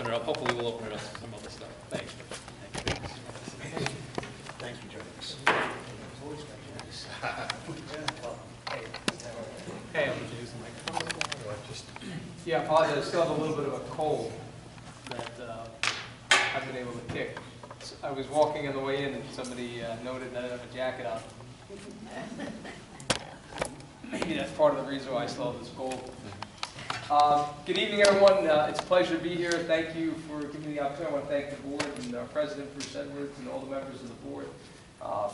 open it up. Hopefully we'll open it up to some other stuff. Thanks. Thanks for joining us. Hey, I'm just using the microphone. Yeah, I apologize. I still have a little bit of a cold that I've been able to kick. I was walking on the way in and somebody noted that I have a jacket on. Maybe that's part of the reason why I still have this cold. Good evening, everyone. It's a pleasure to be here. Thank you for giving me the opportunity. I want to thank the board and our president, Bruce Edwards, and all the members of the board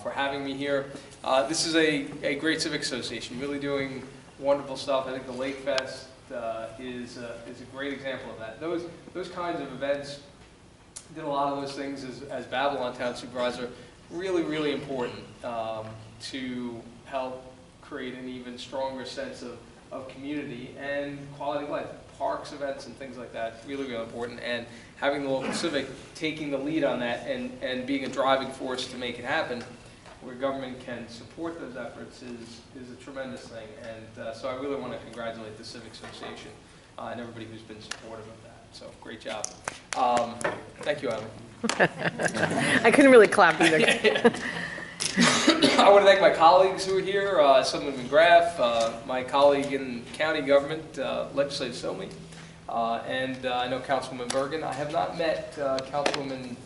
for having me here. This is a great civic association, really doing wonderful stuff. I think the Lake Fest is a great example of that. Those kinds of events, did a lot of those things as Babylon Town Supervisor, really important to help create an even stronger sense of community and quality of life. Parks events and things like that, really important. And having the local civic taking the lead on that and being a driving force to make it happen, where government can support those efforts is a tremendous thing. And so I really want to congratulate the Civic Association and everybody who's been supportive of that. So great job. Thank you, Eileen. I couldn't really clap either. I want to thank my colleagues who are here, Senator McGrath, my colleague in county government, Legislative Somi, and I know Councilwoman Bergen. I have not met Councilwoman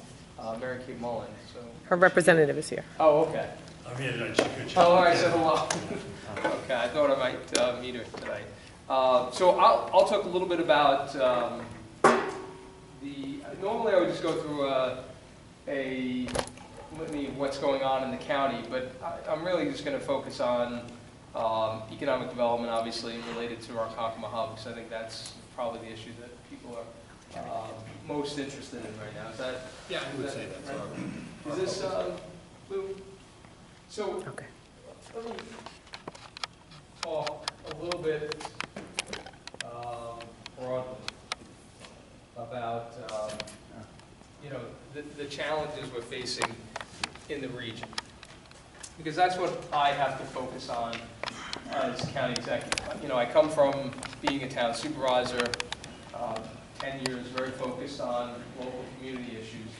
Mary Kay Mullen. So. Her representative is here. Oh, okay. I'm here tonight. She could check. Oh, all right, so hello. Okay, I thought I might meet her today. So I'll talk a little bit about normally I would just go through a litany of what's going on in the county, but I'm really just going to focus on economic development, obviously, related to our Ronkonkoma hub, because I think that's probably the issue that people are most interested in right now. Is that? Yeah, I would say that's right? Is this Lou? So Okay. let me talk a little bit broadly about the challenges we're facing in the region, because that's what I have to focus on as county executive. I come from being a town supervisor, 10 years, very focused on local community issues,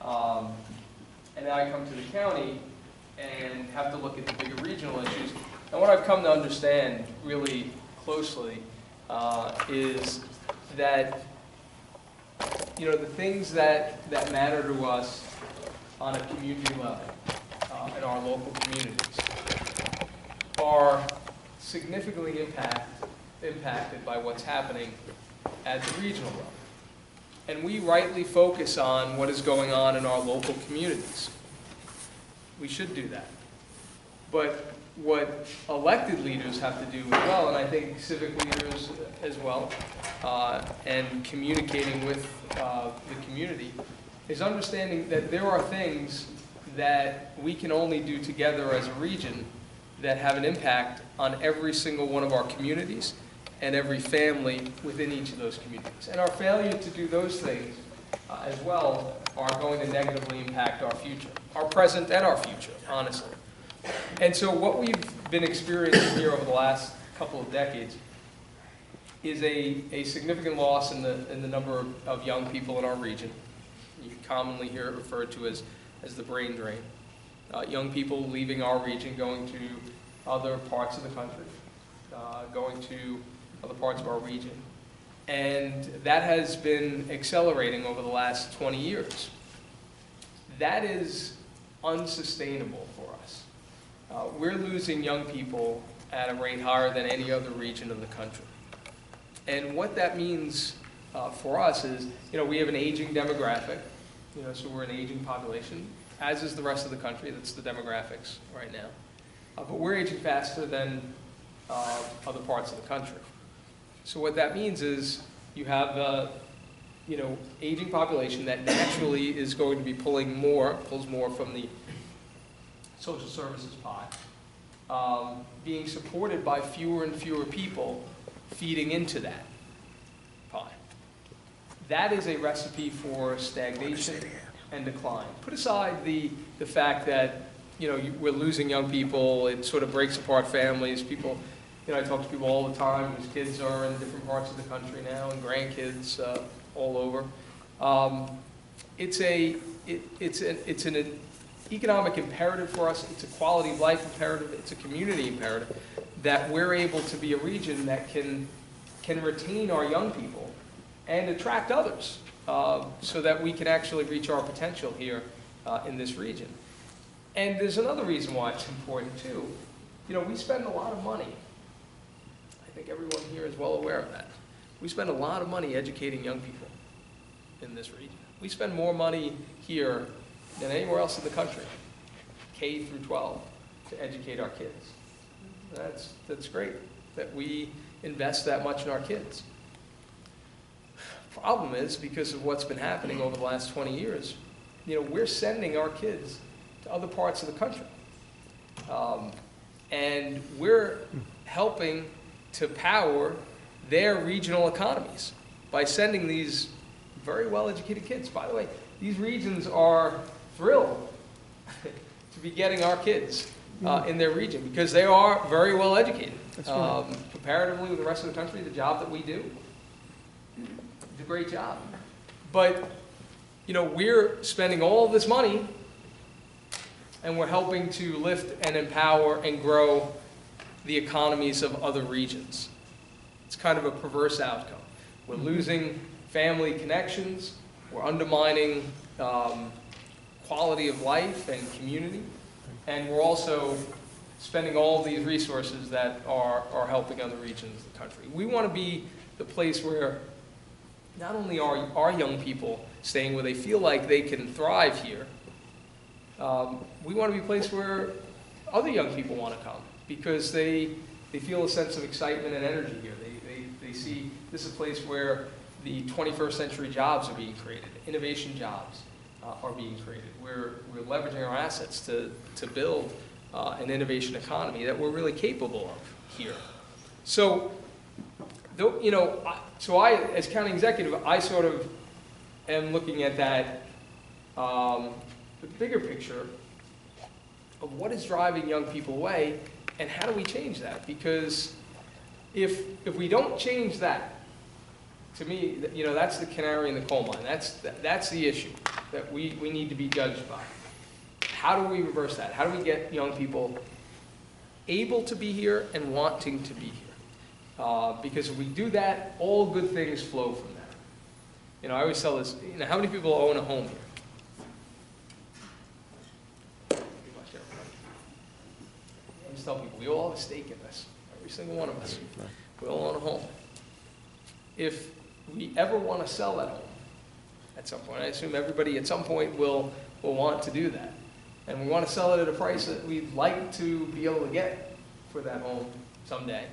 and now I come to the county and have to look at the bigger regional issues. And what I've come to understand really closely is that the things that matter to us on a community level in our local communities are significantly impacted by what's happening at the regional level. And we rightly focus on what is going on in our local communities. We should do that. But what elected leaders have to do as well, and I think civic leaders as well, and communicating with the community, is understanding that there are things that we can only do together as a region that have an impact on every single one of our communities and every family within each of those communities. And our failure to do those things as well are going to negatively impact our future, our present and our future, honestly. And so what we've been experiencing here over the last couple of decades is a significant loss in the number of young people in our region. You commonly hear it referred to as the brain drain. Young people leaving our region, going to other parts of the country, going to other parts of our region. And that has been accelerating over the last 20 years. That is unsustainable for us. We're losing young people at a rate higher than any other region in the country. And what that means for us is, we have an aging demographic, so we're an aging population, as is the rest of the country. That's the demographics right now. But we're aging faster than other parts of the country. So what that means is you have aging population that naturally is going to be pulls more from the social services pie, being supported by fewer and fewer people feeding into that pie. That is a recipe for stagnation and decline. Put aside the fact that we're losing young people, it sort of breaks apart families. People, I talk to people all the time whose kids are in different parts of the country now, and grandkids all over. It's an economic imperative for us. It's a quality of life imperative. It's a community imperative that we're able to be a region that can retain our young people and attract others, so that we can actually reach our potential here in this region. And there's another reason why it's important too. You know, we spend a lot of money. I think everyone here is well aware of that. We spend a lot of money educating young people in this region. We spend more money here than anywhere else in the country, K through 12, to educate our kids. That's great that we invest that much in our kids. Problem is, because of what's been happening over the last 20 years, you know, we're sending our kids to other parts of the country. And we're helping to power their regional economies by sending these very well-educated kids. By the way, these regions are thrilled to be getting our kids in their region because they are very well-educated. Right. Comparatively with the rest of the country, the job that we do, it's a great job. But, you know, we're spending all this money and we're helping to lift and empower and grow the economies of other regions. It's kind of a perverse outcome. We're losing family connections, we're undermining quality of life and community, and we're also spending all these resources that are helping other regions of the country. We want to be the place where not only are our young people staying where they feel like they can thrive here, we want to be a place where other young people want to come because they feel a sense of excitement and energy here. They see this is a place where the 21st century jobs are being created, innovation jobs are being created. We're leveraging our assets to build an innovation economy that we're really capable of here. So, you know, I, as county executive, I sort of am looking at that, the bigger picture of what is driving young people away and how do we change that? Because if we don't change that, to me, you know, that's the canary in the coal mine. That's the issue that we need to be judged by. How do we reverse that? How do we get young people able to be here and wanting to be here? Because if we do that, all good things flow from that. You know, I always tell this, you know, how many people own a home here? I just tell people, we all have a stake in this. Every single one of us. We all own a home. If we ever want to sell that home at some point, I assume everybody at some point will want to do that. And we want to sell it at a price that we'd like to be able to get for that home someday.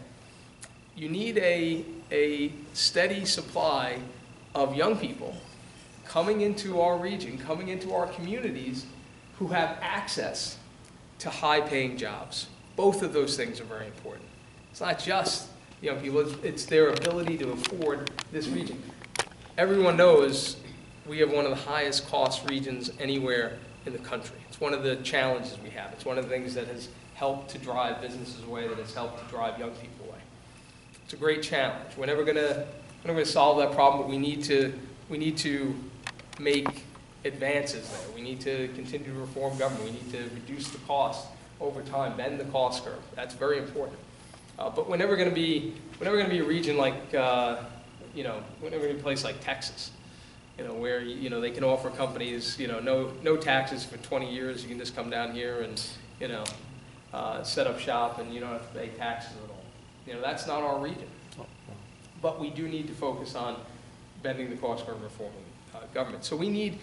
You need a steady supply of young people coming into our region, coming into our communities who have access to high-paying jobs. Both of those things are very important. It's not just young people, it's their ability to afford this region. Everyone knows we have one of the highest cost regions anywhere in the country. It's one of the challenges we have. It's one of the things that has helped to drive businesses away, that has helped to drive young people away. It's a great challenge. We're never gonna solve that problem, but we need to make advances there. We need to continue to reform government. We need to reduce the cost over time, bend the cost curve. That's very important. But we're never going to be a region like, you know, we're never going to be a place like Texas, you know, where, you know, they can offer companies, you know, no taxes for 20 years. You can just come down here and, you know, set up shop and you don't have to pay taxes at all. You know, that's not our region. But we do need to focus on bending the cost curve, reforming government. So we need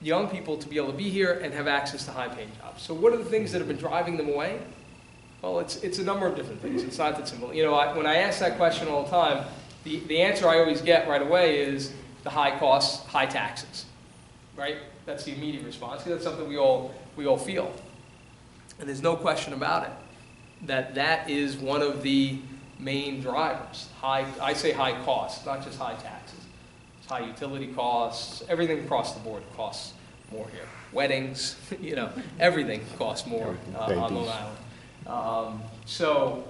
young people to be able to be here and have access to high-paying jobs. So what are the things that have been driving them away? Well, it's a number of different things. It's not that simple. You know, when I ask that question all the time, the answer I always get right away is the high costs, high taxes, right? That's the immediate response, because that's something we all feel. And there's no question about it, that is one of the main drivers. I say high costs, not just high taxes. It's high utility costs, everything across the board costs more here. Weddings, you know, everything costs more on Long Island. So,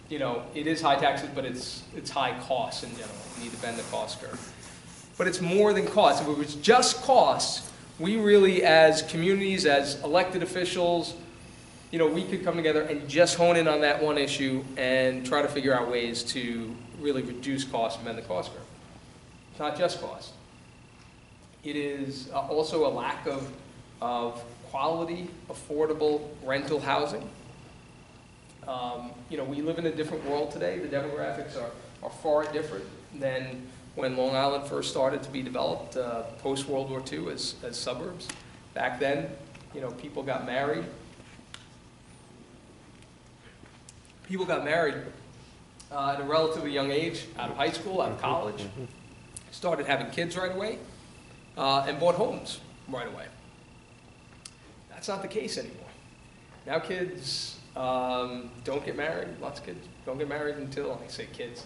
you know, it is high taxes, but it's high costs in general. You need to bend the cost curve. but it's more than cost. If it was just costs, we really, as communities, as elected officials, you know, we could come together and just hone in on that one issue and try to figure out ways to really reduce costs and bend the cost curve. It's not just cost. It is also a lack of quality, affordable rental housing. You know, we live in a different world today. The demographics are far different than when Long Island first started to be developed, post-World War II as suburbs. Back then, you know, people got married. People got married at a relatively young age, out of high school, out of college, started having kids right away, and bought homes right away. That's not the case anymore. Now kids don't get married. Lots of kids don't get married until, I say kids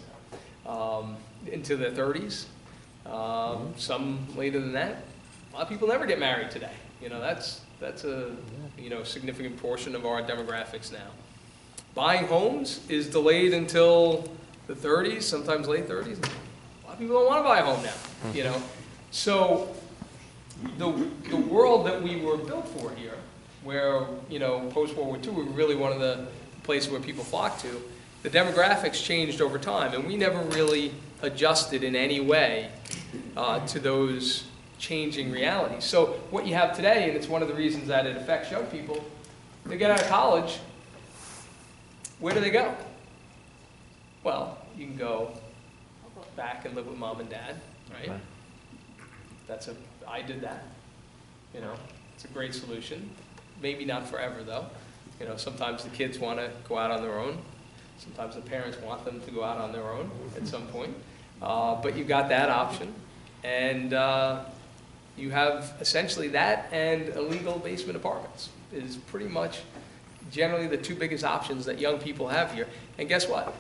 now, into their 30s. Some later than that. A lot of people never get married today. You know, that's a significant portion of our demographics now. Buying homes is delayed until the 30s, sometimes late 30s. A lot of people don't want to buy a home now. You know, so the world that we were built for here, where, you know, post-World War II, we were really one of the places where people flocked to, the demographics changed over time, and we never really adjusted in any way to those changing realities. So what you have today, and it's one of the reasons that it affects young people, they get out of college, where do they go? Well, you can go back and live with mom and dad, right? I did that, you know, it's a great solution. Maybe not forever though. You know, sometimes the kids want to go out on their own. Sometimes the parents want them to go out on their own at some point. But you've got that option. And you have essentially that and illegal basement apartments is pretty much generally the two biggest options that young people have here. And guess what?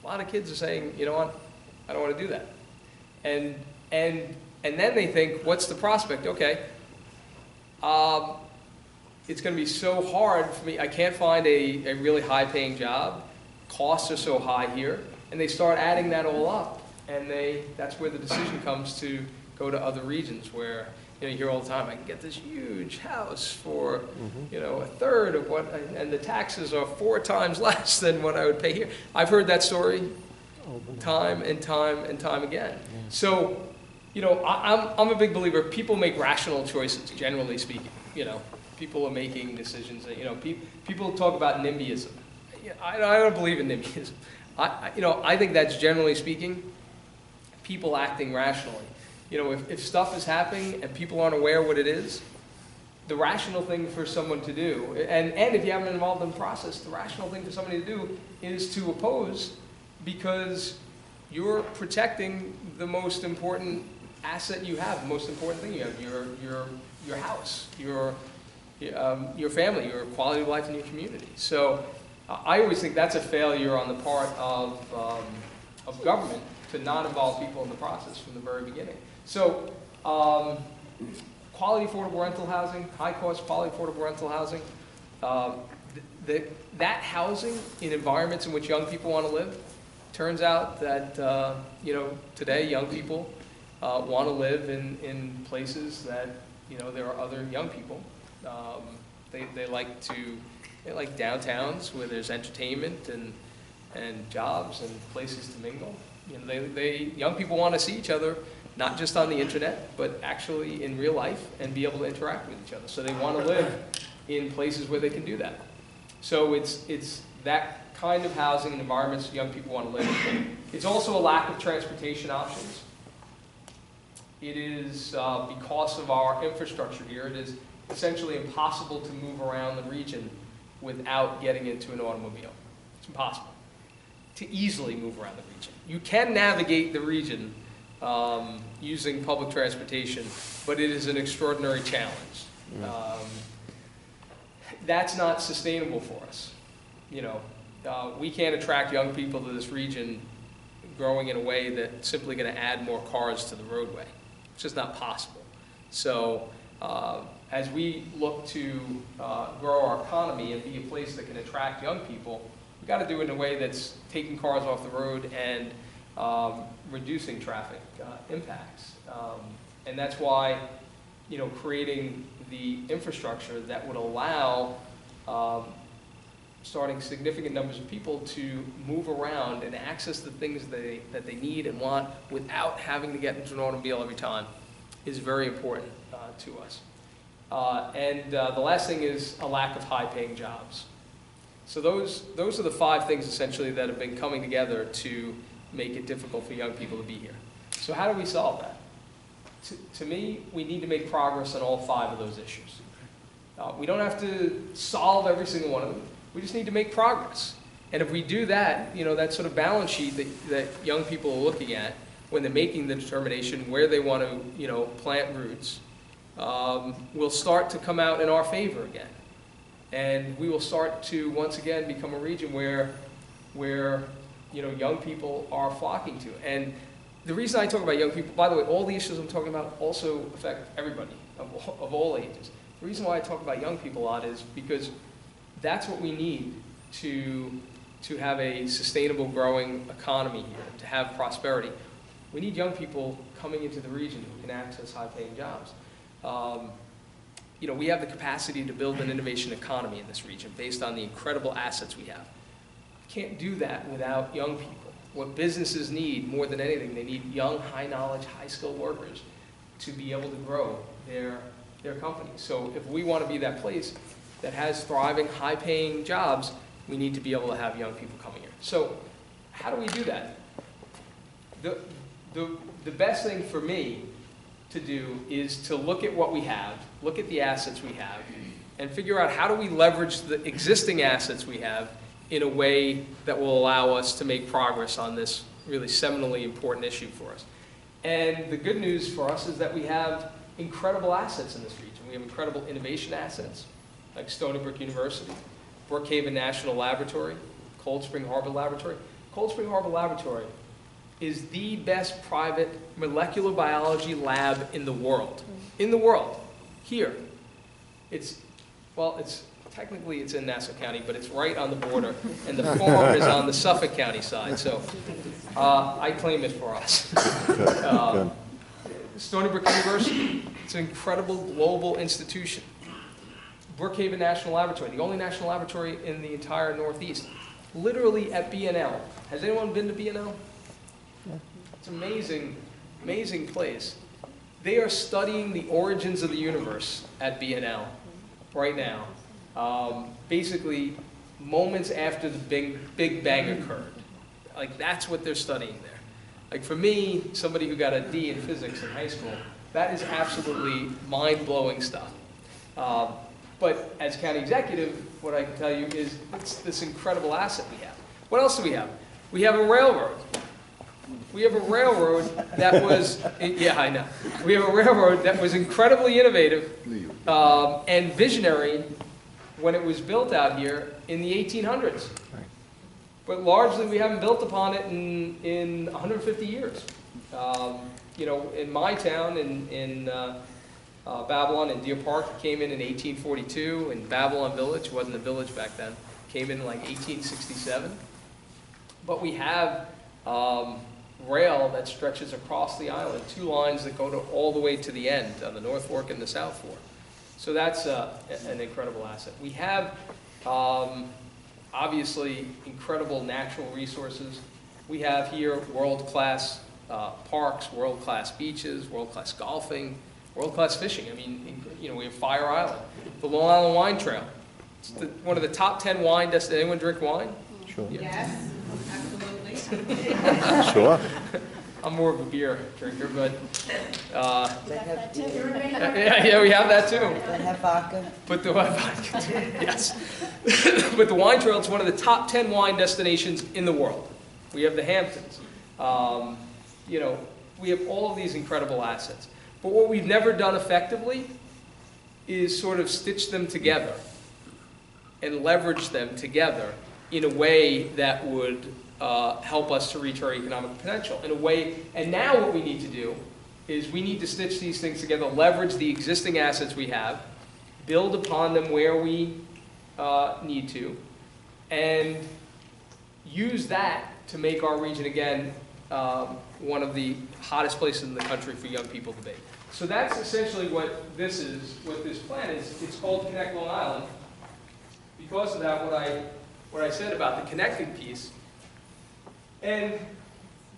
A lot of kids are saying, you know what, I don't want to do that. And then they think, what's the prospect? Okay, it's going to be so hard for me. I can't find a really high-paying job. Costs are so high here. And they start adding that all up. And that's where the decision comes to go to other regions where, you know, you hear all the time, I can get this huge house for, you know, a third of what, and the taxes are 4 times less than what I would pay here. I've heard that story time and time and time again. So, you know, I'm a big believer, people make rational choices, generally speaking. You know, people are making decisions that, you know, people talk about NIMBYism. I don't believe in NIMBYism. I think that's generally speaking, people acting rationally. You know, if stuff is happening and people aren't aware what it is, the rational thing for someone to do, and if you haven't been involved in the process, the rational thing for somebody to do is to oppose, because you're protecting the most important asset you have, the most important thing you have, your house, your family, your quality of life in your community. So I always think that's a failure on the part of government to not involve people in the process from the very beginning. So quality affordable rental housing, high cost quality affordable rental housing, that housing in environments in which young people want to live, turns out that you know, today young people want to live in places that, you know, there are other young people. They like downtowns where there's entertainment and jobs and places to mingle. You know, young people want to see each other, not just on the internet, but actually in real life and be able to interact with each other. So they want to live in places where they can do that. So it's that kind of housing and environments young people want to live in. It's also a lack of transportation options. It is, because of our infrastructure here, it is essentially impossible to move around the region without getting into an automobile. It's impossible to easily move around the region. You can navigate the region using public transportation, but it is an extraordinary challenge. That's not sustainable for us. You know, we can't attract young people to this region growing in a way that's simply going to add more cars to the roadway. It's just not possible. So as we look to grow our economy and be a place that can attract young people, we've got to do it in a way that's taking cars off the road and reducing traffic impacts. And that's why, creating the infrastructure that would allow starting significant numbers of people to move around and access the things that they need and want without having to get into an automobile every time is very important to us. And the last thing is a lack of high-paying jobs. So those are the 5 things essentially that have been coming together to make it difficult for young people to be here. So how do we solve that? To me, we need to make progress on all 5 of those issues. We don't have to solve every single one of them. We just need to make progress. And if we do that, that sort of balance sheet that young people are looking at when they're making the determination where they want to, plant roots, will start to come out in our favor again. And we will start to, once again, become a region where young people are flocking to. And the reason I talk about young people, by the way, all the issues I'm talking about also affect everybody of all ages. The reason why I talk about young people a lot is because that's what we need to have a sustainable, growing economy here, to have prosperity. We need young people coming into the region who can access high-paying jobs. We have the capacity to build an innovation economy in this region based on the incredible assets we have. We can't do that without young people. What businesses need more than anything, they need young, high-knowledge, high-skilled workers to be able to grow their companies. So if we want to be that place that has thriving, high-paying jobs, we need to be able to have young people coming here. So how do we do that? The best thing for me to do is to look at what we have, look at the assets we have, and figure out how do we leverage the existing assets we have in a way that will allow us to make progress on this really seminally important issue for us. And the good news for us is that we have incredible assets in this region. We have incredible innovation assets, like Stony Brook University, Brookhaven National Laboratory, Cold Spring Harbor Laboratory. Cold Spring Harbor Laboratory is the best private molecular biology lab in the world. In the world. Here. Technically it's in Nassau County, but it's right on the border, and the farm is on the Suffolk County side, so I claim it for us. Stony Brook University, it's an incredible global institution. Brookhaven National Laboratory, the only national laboratory in the entire Northeast, literally at B&L. Has anyone been to B&L? It's an amazing, amazing place. They are studying the origins of the universe at B&L right now. Basically, moments after the Big Bang occurred. Like, that's what they're studying there. Like, for me, somebody who got a D in physics in high school, that is absolutely mind-blowing stuff. But as county executive, what I can tell you is it's this incredible asset we have. What else do we have? We have a railroad. We have a railroad that was, yeah, I know. We have a railroad that was incredibly innovative and visionary when it was built out here in the 1800s. But largely we haven't built upon it in 150 years. In my town, in Babylon and Deer Park, it came in 1842, and Babylon Village, wasn't a village back then, came in like 1867. But we have rail that stretches across the island, 2 lines that go all the way to the end, on the North Fork and the South Fork. So that's an incredible asset. We have, obviously, incredible natural resources. We have here world-class parks, world-class beaches, world-class golfing, world-class fishing. I mean, we have Fire Island, the Long Island Wine Trail. It's one of the top 10 wine destinations. Anyone drink wine? Sure. Yes, absolutely. Sure. I'm more of a beer drinker, but They have beer. yeah, we have that too. They have vodka. But the vodka too, yes. But the wine trail is one of the top 10 wine destinations in the world. We have the Hamptons. We have all of these incredible assets. But what we've never done effectively is sort of stitch them together and leverage them together in a way that would help us to reach our economic potential. In a way, and now what we need to do is we need to stitch these things together, leverage the existing assets we have, build upon them where we need to, and use that to make our region, again, one of the hottest places in the country for young people to be. So that's essentially what this is, what this plan is. It's called Connect Long Island. Because of that, what I said about the connecting piece, and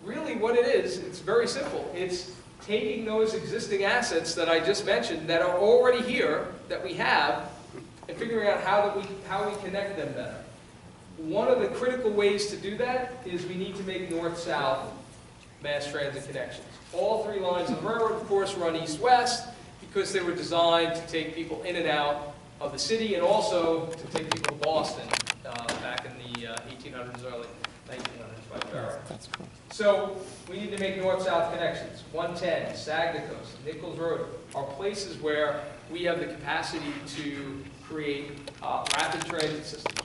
really what it is, it's very simple. It's taking those existing assets that I just mentioned that are already here, that we have, and figuring out how we connect them better. One of the critical ways to do that is we need to make north-south mass transit connections. All three lines of the railroad, of course, run east-west because they were designed to take people in and out of the city and also to take people to Boston back in the 1800s, early 1900s by railroad. So we need to make north-south connections. 110, Saginaw Coast, Nichols Road are places where we have the capacity to create rapid transit systems,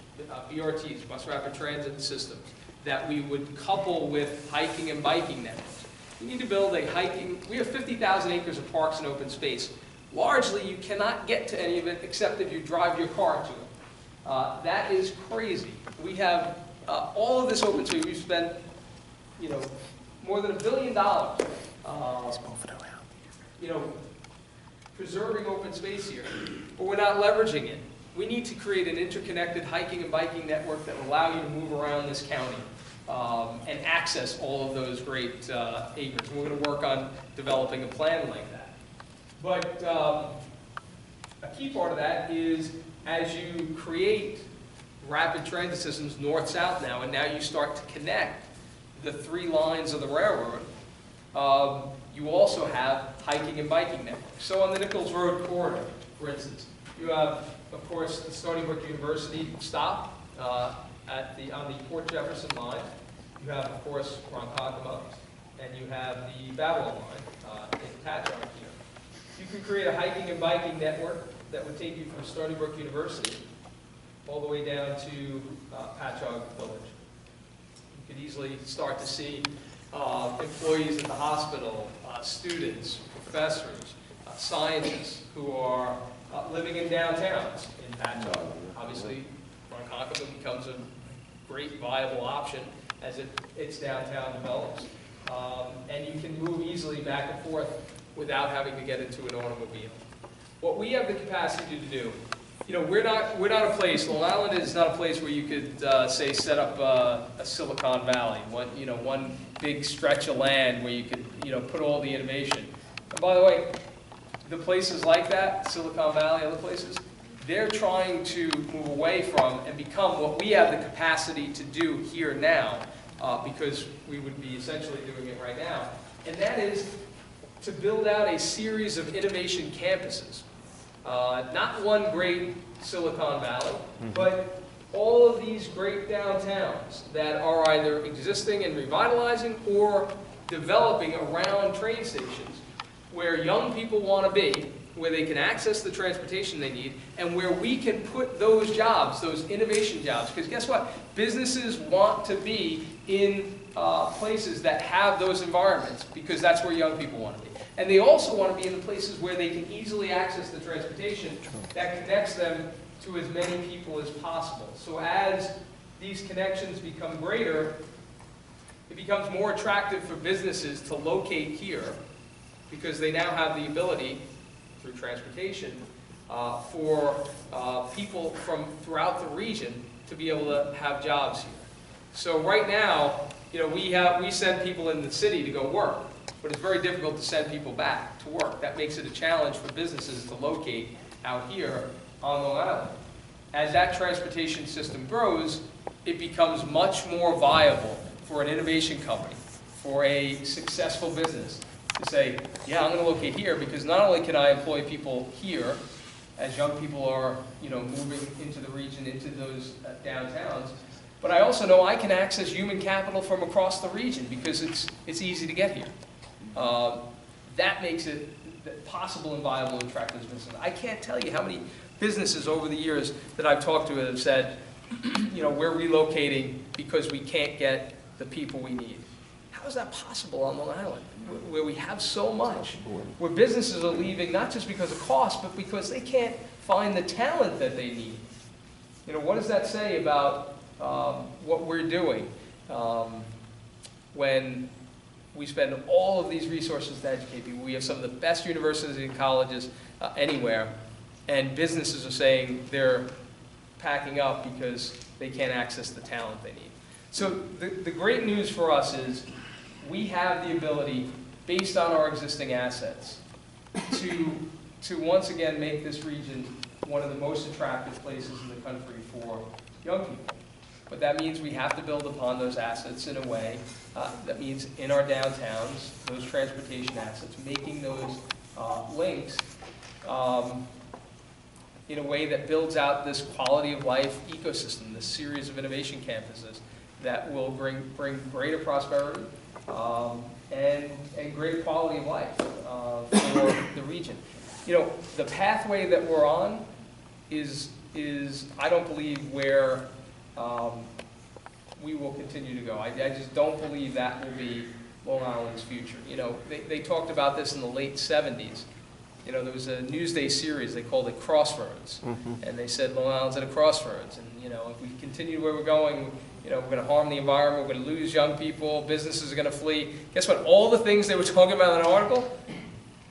BRTs, bus rapid transit systems, that we would couple with hiking and biking networks. We need to build a hiking, we have 50,000 acres of parks and open space. Largely, you cannot get to any of it except if you drive your car to it. That is crazy. We have all of this open space. We've spent, more than $1 billion, preserving open space here, but we're not leveraging it. We need to create an interconnected hiking and biking network that will allow you to move around this county and access all of those great acres. And we're going to work on developing a plan like that. But a key part of that is as you create rapid transit systems north-south now, and now you start to connect the three lines of the railroad, you also have hiking and biking networks. So on the Nichols Road corridor, for instance, you have, of course, the Stony Brook University stop on the Port Jefferson line. You have, of course, Ronkonkoma, and you have the Bellone line in Patchogue here. You can create a hiking and biking network that would take you from Stony Brook University all the way down to Patchogue Village. You could easily start to see employees at the hospital, students, professors, scientists who are living in downtowns in Patchogue. Obviously, Ronkonkoma becomes a great viable option as its downtown develops. And you can move easily back and forth without having to get into an automobile. What we have the capacity to do, we're not a place, Long Island is not a place where you could, say, set up a Silicon Valley, one big stretch of land where you could, put all the innovation. And by the way, the places like that, Silicon Valley, other places, they're trying to move away from and become what we have the capacity to do here now, because we would be essentially doing it right now. And that is to build out a series of innovation campuses. Not one great Silicon Valley, but all of these great downtowns that are either existing and revitalizing or developing around train stations where young people want to be, where they can access the transportation they need, and where we can put those jobs, those innovation jobs. Because guess what? Businesses want to be in places that have those environments because that's where young people want to be. And they also want to be in the places where they can easily access the transportation that connects them to as many people as possible. So as these connections become greater, it becomes more attractive for businesses to locate here because they now have the ability, through transportation, for people from throughout the region to be able to have jobs here. So right now, we send people in the city to go work, but it's very difficult to send people back to work. That makes it a challenge for businesses to locate out here on Long Island. As that transportation system grows, it becomes much more viable for an innovation company, for a successful business, to say, yeah, I'm going to locate here because not only can I employ people here, as young people are, moving into the region, into those downtowns, but I also know I can access human capital from across the region because it's easy to get here. That makes it possible and viable to attract those businesses. I can't tell you how many businesses over the years that I've talked to have said, we're relocating because we can't get the people we need. How is that possible on Long Island, where we have so much, where businesses are leaving not just because of cost, but because they can't find the talent that they need? What does that say about what we're doing when we spend all of these resources to educate people. We have some of the best universities and colleges anywhere, and businesses are saying they're packing up because they can't access the talent they need. So the great news for us is we have the ability, based on our existing assets, to once again make this region one of the most attractive places in the country for young people. But that means we have to build upon those assets in a way, that means in our downtowns, those transportation assets, making those links in a way that builds out this quality of life ecosystem, this series of innovation campuses that will bring greater prosperity and greater quality of life for the region. You know, the pathway that we're on is I don't believe where we will continue to go. I just don't believe that will be Long Island's future. You know, they talked about this in the late 70s. You know, there was a Newsday series, they called it Crossroads. And they said Long Island's at a crossroads. And, you know, if we continue where we're going, you know, we're going to harm the environment, we're going to lose young people, businesses are going to flee. Guess what? All the things they were talking about in the article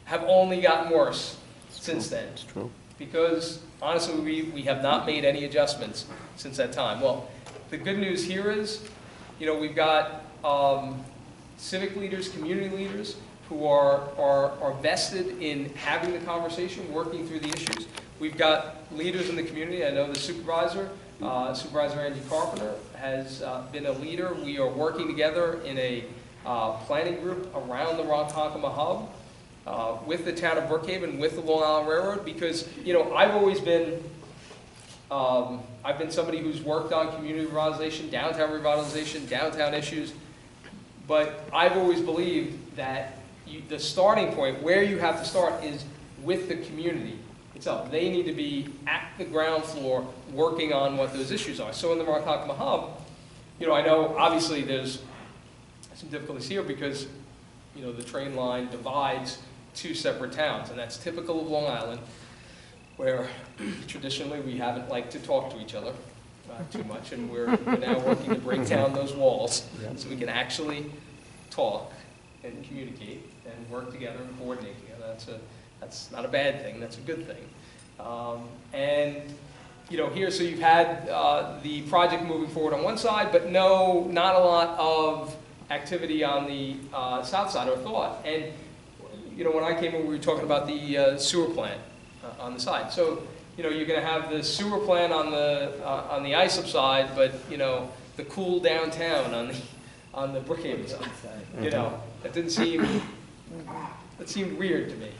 have only gotten worse since then. It's true. Because, honestly, we have not made any adjustments since that time. Well, the good news here is, you know, we've got civic leaders, community leaders, who are vested in having the conversation, working through the issues. We've got leaders in the community. I know the supervisor, Supervisor Angie Carpenter, has been a leader. We are working together in a planning group around the Ronkonkoma hub with the town of Brookhaven, with the Long Island Railroad, because, you know, I've been somebody who's worked on community revitalization, downtown issues, but I've always believed that the starting point, where you have to start, is with the community itself. They need to be at the ground floor working on what those issues are. So in the Ronkonkoma hub, you know, I know obviously there's some difficulties here because, you know, the train line divides two separate towns, and that's typical of Long Island, where traditionally we haven't liked to talk to each other too much, and we're now working to break down those walls so we can actually talk and communicate and work together and coordinate together. That's not a bad thing, that's a good thing. And you know, here, so you've had the project moving forward on one side, but not a lot of activity on the south side, or thought. And you know, when I came in, we were talking about the sewer plant on the side. So you know, you're going to have the sewer plant on the ISOP side, but you know, the cool downtown on the Brookhaven side. You know, that seemed weird to me.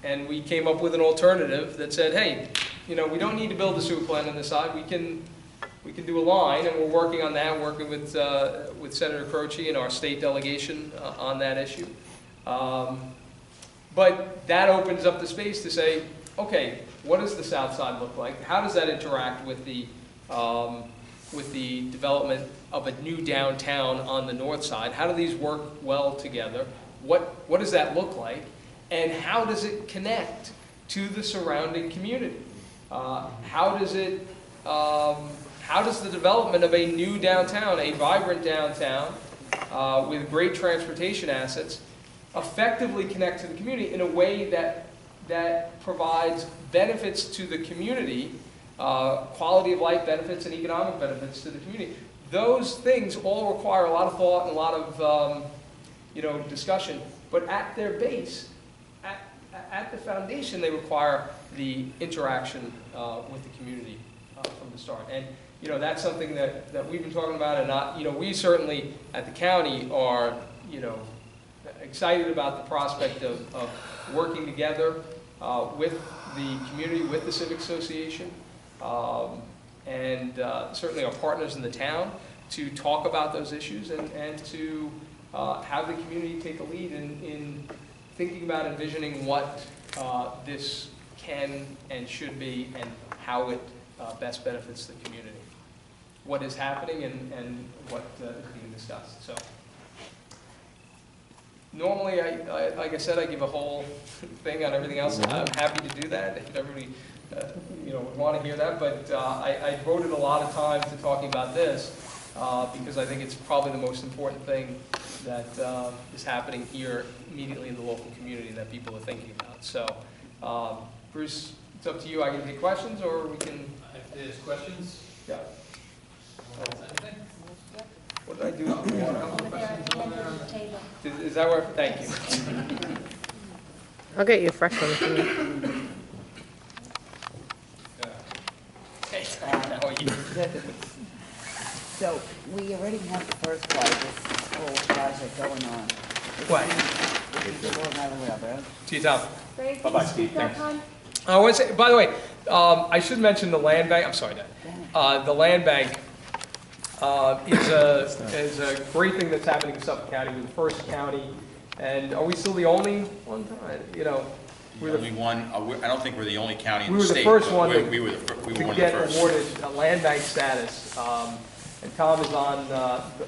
And we came up with an alternative that said, hey, you know, we don't need to build a sewer plant on this side. We can do a line, and we're working on that, working with Senator Croce and our state delegation on that issue. But that opens up the space to say, okay, what does the south side look like? How does that interact with the development of a new downtown on the north side? How do these work well together? What does that look like? And how does it connect to the surrounding community? How does the development of a new downtown, a vibrant downtown with great transportation assets, effectively connect to the community in a way that provides benefits to the community, quality of life benefits and economic benefits to the community? Those things all require a lot of thought and a lot of you know, discussion, but at their base, at the foundation, they require the interaction with the community from the start. And you know, that's something that we've been talking about, and you know, we certainly at the county are, you know, excited about the prospect of working together with the community, with the Civic Association, and certainly our partners in the town, to talk about those issues and to have the community take a lead in thinking about envisioning what this can and should be, and how it best benefits the community. What is happening and what is being discussed. So normally, like I said, I give a whole thing on everything else. I'm happy to do that if everybody you know, would want to hear that. But I devoted a lot of time to talking about this because I think it's probably the most important thing that is happening here immediately in the local community that people are thinking about. So, Bruce, it's up to you. I can take questions, or we can, If there's questions, yeah. anything? What did I do? Over there at the end of the table. Is that where, thank you. I'll get you a fresh one if you need. Hey, how are you? So, we already have the first part of this whole project going on. What? It's going on whatever. See you, Tom. Great. Bye-bye, Thanks. Steve. Thanks. Welcome. I want to say, by the way, I should mention the land bank, I'm sorry, Dad. The land bank is a great thing that's happening in Suffolk County. We're the first county, and are we still the only one? You know, we're The only one, I don't think we're the only county in We the were the state. first but one to- we were to one of the get first. awarded a land bank status. And Tom is on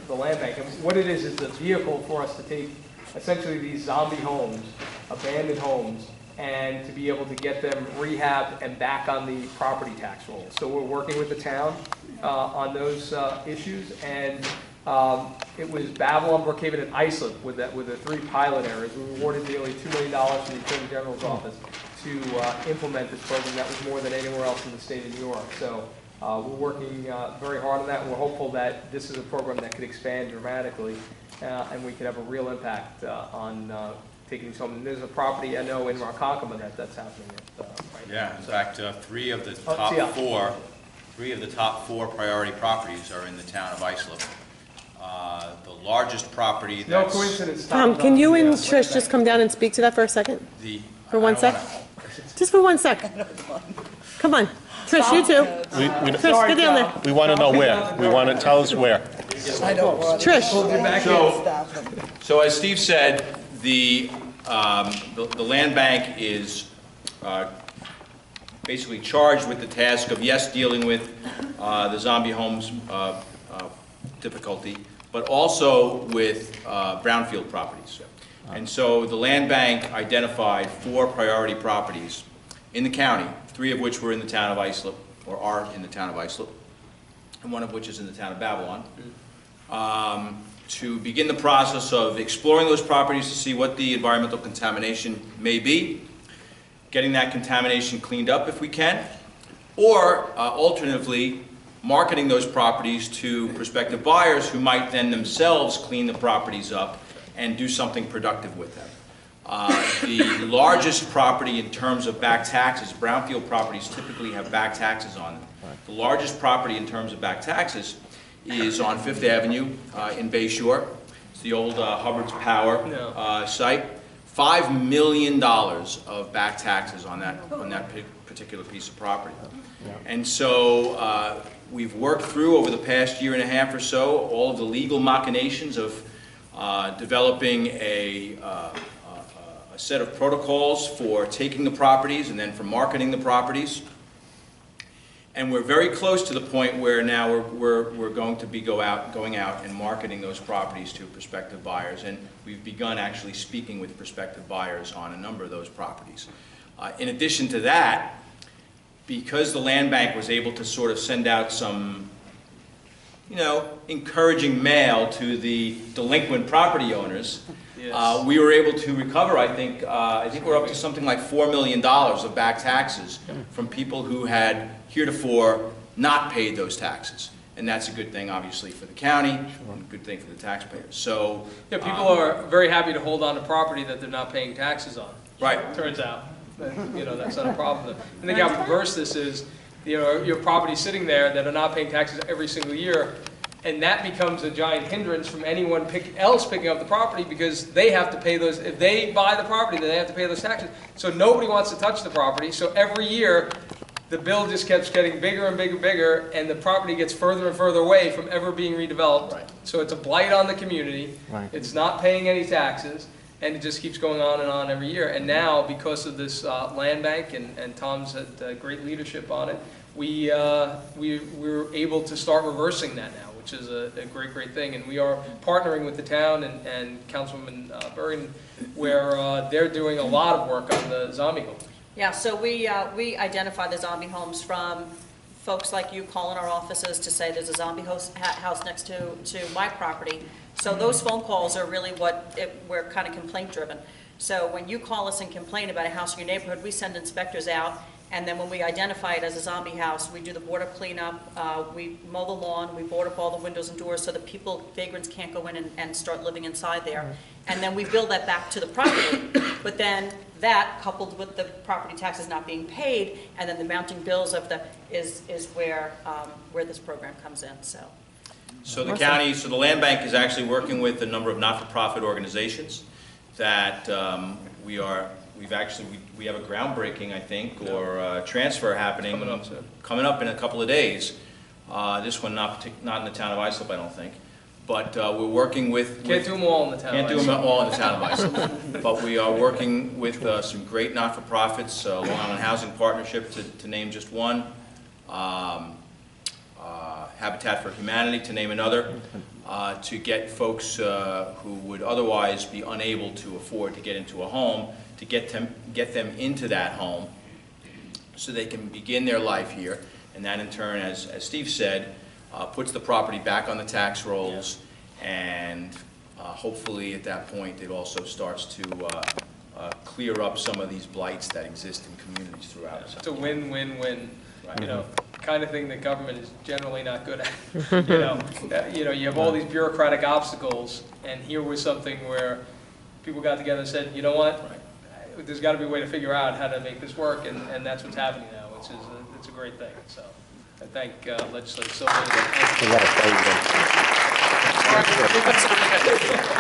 the land bank. And what it is a vehicle for us to take essentially these zombie homes, abandoned homes, and to be able to get them rehabbed and back on the property tax roll. So we're working with the town on those issues, and it was Babylon, Brookhaven, and Islip with the three pilot areas. We were awarded nearly $2 million from the Attorney General's office to implement this program. That was more than anywhere else in the state of New York. So we're working very hard on that. We're hopeful that this is a program that could expand dramatically, and we could have a real impact on taking some. And there's a property I know in Ronkonkoma that's happening right now. Yeah, in fact, three of the yeah. top four priority properties are in the town of Islip. The largest property No that's. coincidence. Tom, Tom's can on you the, and land Trish just bank. come down and speak to that for a second? For one I don't sec? wanna- Just for 1 sec. Come on. Trish, you too. Trish, get down there. We want to know where. We want to tell us where. I don't want. Trish. Stop them. So as Steve said, the land bank is basically charged with the task of, yes, dealing with the zombie homes difficulty, but also with brownfield properties. And so the land bank identified 4 priority properties in the county, 3 of which were in the town of Islip, or are in the town of Islip, and 1 of which is in the town of Babylon, to begin the process of exploring those properties to see what the environmental contamination may be, getting that contamination cleaned up if we can, or alternatively, marketing those properties to prospective buyers who might then themselves clean the properties up and do something productive with them. The largest property in terms of back taxes, brownfield properties typically have back taxes on them. The largest property in terms of back taxes is on 5th Avenue in Bayshore. It's the old Hubbard's Power site. $5 million of back taxes on that particular piece of property. And so we've worked through over the past year and a half or so all of the legal machinations of developing a set of protocols for taking the properties and then for marketing the properties. And we're very close to the point where now we're going to be going out and marketing those properties to prospective buyers. And we've begun actually speaking with prospective buyers on a number of those properties. In addition to that, because the land bank was able to sort of send out some, encouraging mail to the delinquent property owners, Yes. we were able to recover, I think we're up to something like $4 million of back taxes from people who had heretofore not paid those taxes. And that's a good thing, obviously, for the county, and a good thing for the taxpayers. So, Yeah, people are very happy to hold on to property that they're not paying taxes on. right. Turns out, that's not a problem. And the how perverse this is, your property sitting there that are not paying taxes every single year, and that becomes a giant hindrance from anyone else picking up the property because they have to pay those. If they buy the property, then they have to pay those taxes. So nobody wants to touch the property. So every year, the bill just keeps getting bigger and bigger and bigger, and the property gets further and further away from ever being redeveloped. Right. So it's a blight on the community. Right. It's not paying any taxes, and it just keeps going on and on every year. And now, because of this land bank, and Tom's had great leadership on it, we're able to start reversing that now, which is a great, great thing. And we are partnering with the town and Councilwoman Bergen, where they're doing a lot of work on the zombie homes. Yeah, so we identify the zombie homes from folks like you calling our offices to say there's a zombie house next to my property. So those phone calls are really we're kind of complaint driven. So when you call us and complain about a house in your neighborhood, we send inspectors out, and then when we identify it as a zombie house, we do the board up cleanup, we mow the lawn, we board up all the windows and doors so that vagrants can't go in and start living inside there. And then we bill that back to the property. But then that, coupled with the property taxes not being paid, and then the mounting bills is where this program comes in, so. So the county, so the land bank is actually working with a number of not-for-profit organizations that we have a groundbreaking, I think, or a transfer happening. Coming up in a couple of days. This one not in the town of Islip, I don't think. But we're working with... Can't do them all in the town of Islip. Can't do them all in the town of Islip. But we are working with some great not-for-profits, Long Island Housing Partnership, to name just one. Habitat for Humanity, to name another, to get folks who would otherwise be unable to afford to get into a home, to get them into that home so they can begin their life here. And that in turn, as Steve said, puts the property back on the tax rolls, and hopefully at that point it also starts to clear up some of these blights that exist in communities throughout. It's a win-win-win, you know, kind of thing that government is generally not good at. You have all these bureaucratic obstacles, and here was something where people got together and said, you know what, there's got to be a way to figure out how to make this work, and that's what's happening now, which is it's a great thing. So I thank Legislator Silver.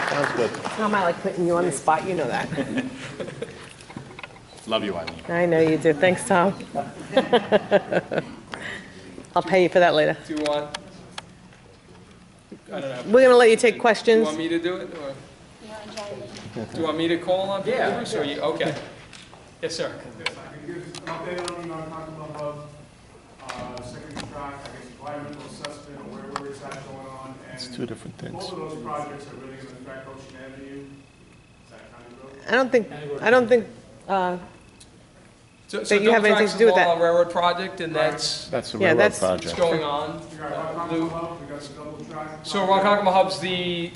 Sounds good. How am I like putting you on the spot? You know that. Love you, Eileen. I know you do. Thanks, Tom. I'll pay you for that later. Do you want? I don't know. We're going to let you take Do you questions. want me to do it? Or? Yeah, Eileen. Do you want me to call on people? Bruce, or you? Okay. Yes, sir. Yes, I can give an update on the Ronkonkoma Hub, second track, I guess, environmental assessment, or where it's at going on. And It's two different things. both of those projects are really going to affect Ocean Avenue. Is that kind of road? I don't think So that you have anything to do with that. Long Railroad project, and that's That's a Yeah, railroad that's- what's project. going on. We got Ronkonkoma Hub, we got some double track. So Ronkonkoma Hub's the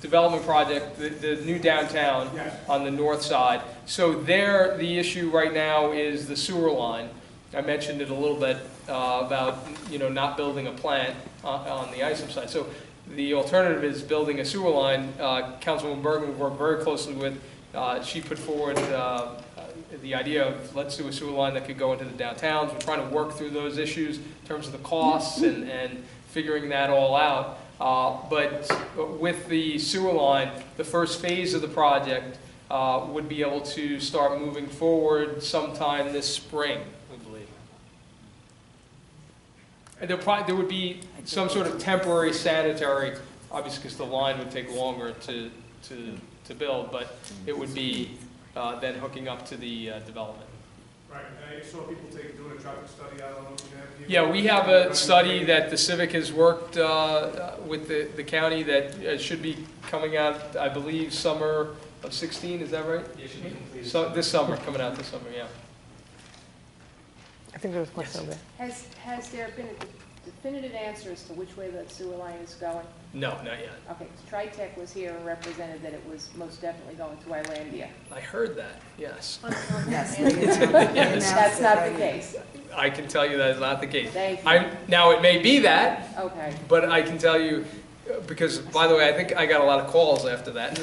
development project, the new downtown Yes. on the north side. So there, the issue right now is the sewer line. I mentioned it a little bit about, not building a plant on the Islip side. So the alternative is building a sewer line. Councilwoman Bergen, we worked very closely with. She put forward the idea of let's do a sewer line that could go into the downtowns. We're trying to work through those issues in terms of the costs and figuring that all out. But with the sewer line, the first phase of the project would be able to start moving forward sometime this spring, we believe. And there would be some sort of temporary sanitary, obviously because the line would take longer to build, but it would be then hooking up to the development. Right, and I saw people doing a traffic study out on Ocean Avenue. Yeah, we have a study that the Civic has worked with the county that should be coming out, I believe, summer of 16, is that right? It should be completed. So this summer, coming out this summer, yeah. I think there was a question over there. Has there been a definitive answer as to which way the sewer line is going? No, not yet. Okay, TriTech was here and represented that it was most definitely going to Islandia. I heard that, yes. Yes. That's not the case. I can tell you that is not the case. Thank you. Now, it may be that, Okay. but I can tell you, because, by the way, I think I got a lot of calls after that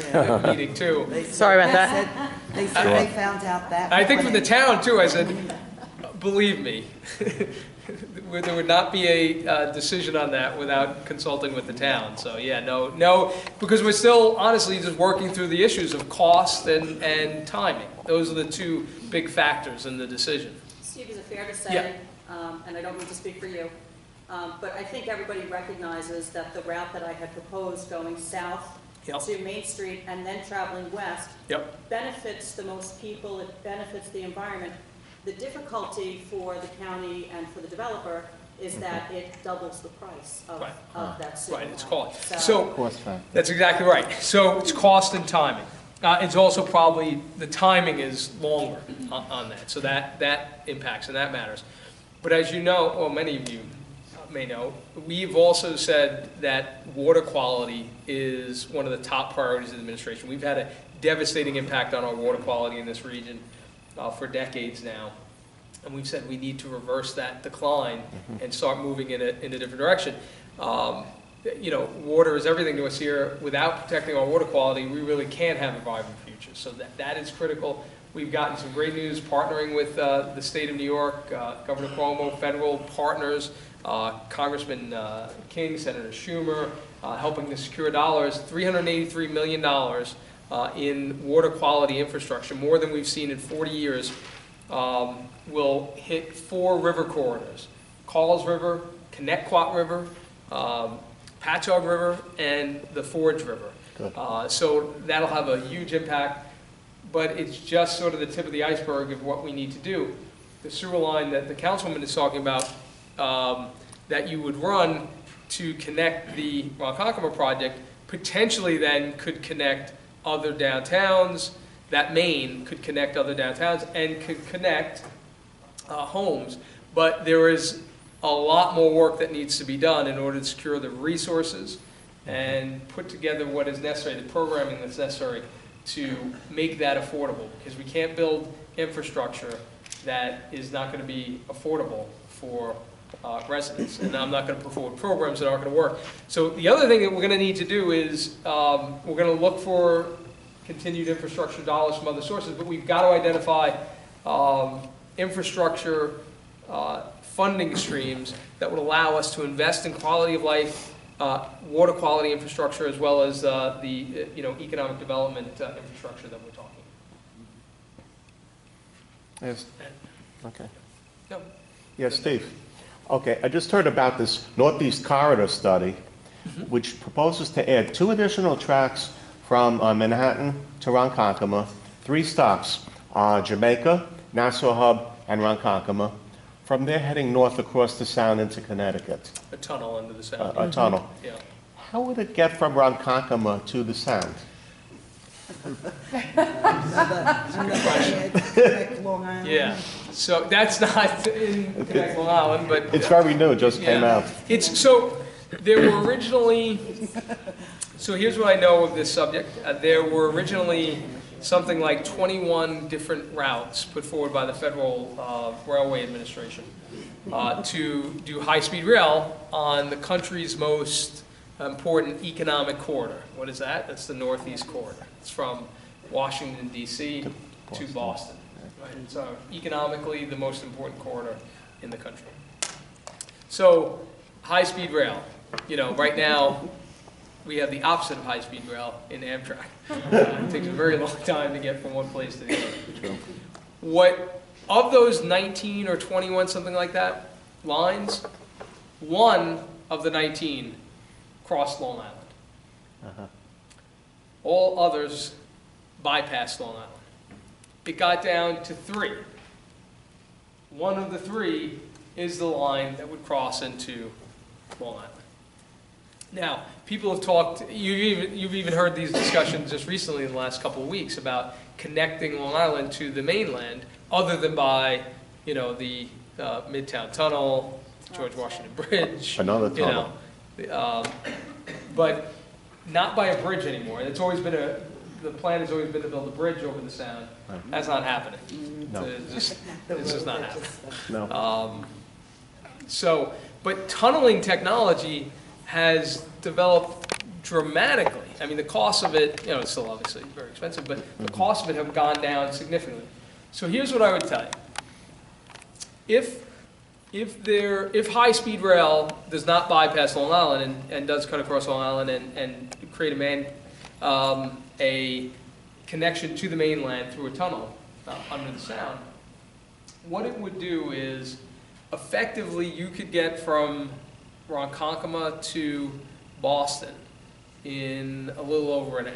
meeting, too. Sorry about that. They said they found out that. I think from the town, too, I said, believe me, there would not be a decision on that without consulting with the town. So, yeah, no, because we're still, honestly, just working through the issues of cost and timing. Those are the two big factors in the decision. Steve, is it fair to say, Yeah. and I don't mean to speak for you, but I think everybody recognizes that the route that I had proposed going south Yep. to Main Street and then traveling west Yep. benefits the most people, it benefits the environment. The difficulty for the county and for the developer is that it doubles the price of that sewer Right, it's line. cost. So, Cost factor. that's exactly right. So it's cost and timing. It's also probably, the timing is longer on that, so that impacts and that matters. But as you know, or many of you may know, we've also said that water quality is one of the top priorities of the administration. We've had a devastating impact on our water quality in this region for decades now. And we've said we need to reverse that decline and start moving in a different direction. You know, water is everything to us here. Without protecting our water quality, we really can't have a vibrant future. So that is critical. We've gotten some great news partnering with the state of New York, Governor Cuomo, federal partners, Congressman King, Senator Schumer, helping to secure dollars, $383 million in water quality infrastructure, more than we've seen in 40 years, will hit 4 river corridors: Calls River, Connecticut River, Patchogue River, and the Forge River. So that'll have a huge impact, but it's just sort of the tip of the iceberg of what we need to do. The sewer line that the councilwoman is talking about, that you would run to connect the Ronkonkoma project, potentially then could connect other downtowns. That main could connect other downtowns and could connect homes. But there is a lot more work that needs to be done in order to secure the resources and put together what is necessary, the programming that's necessary to make that affordable. Because we can't build infrastructure that is not going to be affordable for residents. And I'm not going to put forward programs that aren't going to work. So the other thing that we're going to need to do is we're going to look for continued infrastructure dollars from other sources, but we've got to identify infrastructure funding streams that would allow us to invest in quality of life, water quality infrastructure, as well as the economic development infrastructure that we're talking. Yes. Okay. No. Yes, Steve. Okay, I just heard about this Northeast Corridor study, which proposes to add 2 additional tracks from Manhattan to Ronkonkoma, 3 stops, Jamaica, Nassau Hub, and Ronkonkoma. From there, heading north across the Sound into Connecticut. A tunnel under the Sound. A tunnel. Yeah. How would it get from Ronkonkoma to the Sound? Yeah, so that's not in Connect Long Island, but It's very new, it just came yeah. out. It's so there were originally. So here's what I know of this subject. There were originally something like 21 different routes put forward by the Federal Railway Administration to do high-speed rail on the country's most important economic corridor. What is that? That's the Northeast Corridor. It's from Washington, D.C. to Boston. Right? So economically, the most important corridor in the country. So high-speed rail. You know, right now, we have the opposite of high-speed rail in Amtrak. It takes a very long time to get from one place to the other. What, of those 19 or 21, something like that, lines, one of the 19 crossed Long Island. All others bypassed Long Island. It got down to 3. One of the 3 is the line that would cross into Long Island. Now, people have talked, you've even heard these discussions just recently in the last couple of weeks about connecting Long Island to the mainland other than by, the Midtown Tunnel, George Washington Bridge. Another tunnel. But not by a bridge anymore. It's always been the plan has always been to build a bridge over the Sound. That's not happening. No. It's just not happening. No. But tunneling technology has developed dramatically. I mean, the cost of it, it's still obviously very expensive, but the cost of it have gone down significantly. So here's what I would tell you. If high-speed rail does not bypass Long Island and does cut across Long Island and create a connection to the mainland through a tunnel under the Sound, what it would do is effectively you could get from Ronkonkoma to Boston in a little over an hour.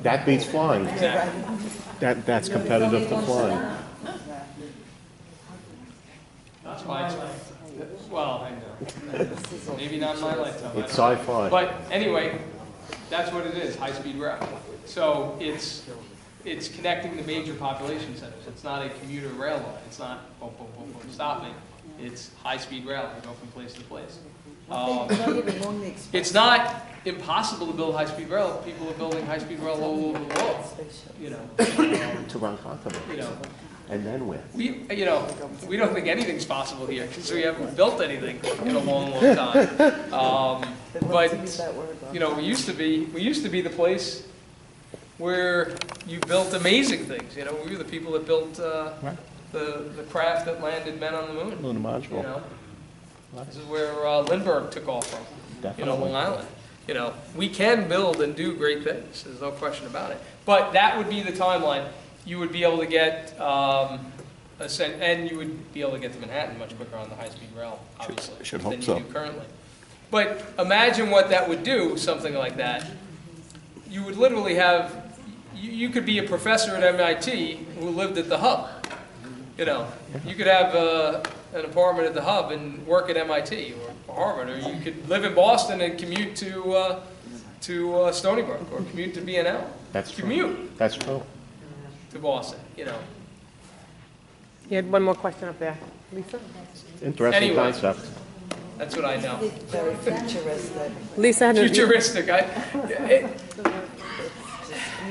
That beats flying. Exactly. That's competitive to flying. That's why well, I know. Maybe not in my lifetime. It's sci-fi. But anyway, that's what it is, high-speed rail. So it's it's connecting the major population centers. It's not a commuter rail line. It's not boom, boom, boom, boom, stopping. It's high-speed rail. You go from place to place. It's not impossible to build high-speed rail. People are building high-speed rail all over the world, you know. To Ronkonkoma. You know, And then where? we don't think anything's possible here because we haven't built anything in a long, long time. But you know, we used to be the place where you built amazing things. You know, we were the people that built the craft that landed men on the moon. Lunar module. You know, this is where Lindbergh took off from. You know, Long Island. You know, we can build and do great things. There's no question about it. But that would be the timeline. You would be able to get and you would be able to get to Manhattan much quicker on the high-speed rail, obviously, Should than hope you so. do currently. But imagine what that would do, something like that. You would literally have, you could be a professor at MIT who lived at the hub. You know, you could have an apartment at the hub and work at MIT or Harvard, or you could live in Boston and commute to Stony Brook or commute to BNL. That's true. Commute That's true. to Boston, you know. You had one more question up there. Lisa? Interesting Anyway. concept. That's what I know. Very futuristic. Lisa had a... Futuristic.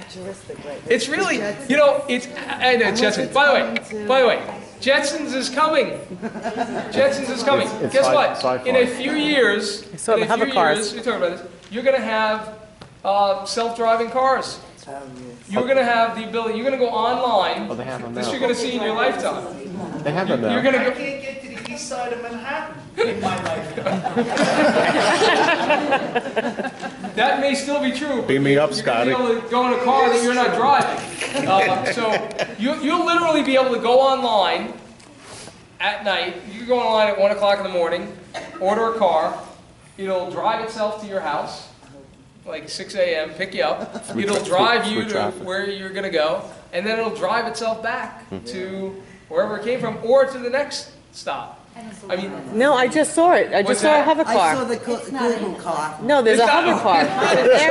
Futuristic, right? It's really, you know, I know Jetsons. By the way, Jetsons is coming. Jetsons is coming. It's Guess what? sci-fi. In a few years, saw the hover cars. we talked about this. You're going to have self-driving cars. You're going to have the ability. You're going to go online. Oh, they have them This now. you're going to see in your lifetime. They have them now. You're going to I go. can't get to the east side of Manhattan in my lifetime. That may still be true. Beam me up, You're Scotty. going to be able to go in a car that you're not driving. So you'll literally be able to go online at night. You can go online at 1 o'clock in the morning, order a car. It'll drive itself to your house, like 6 a.m., pick you up. It'll drive you to where you're going to go, and then it'll drive itself back to wherever it came from or to the next stop. I mean, No, I just saw it. I What's just saw a that? hover I saw car. the Google car. No, there's a hover car. It's an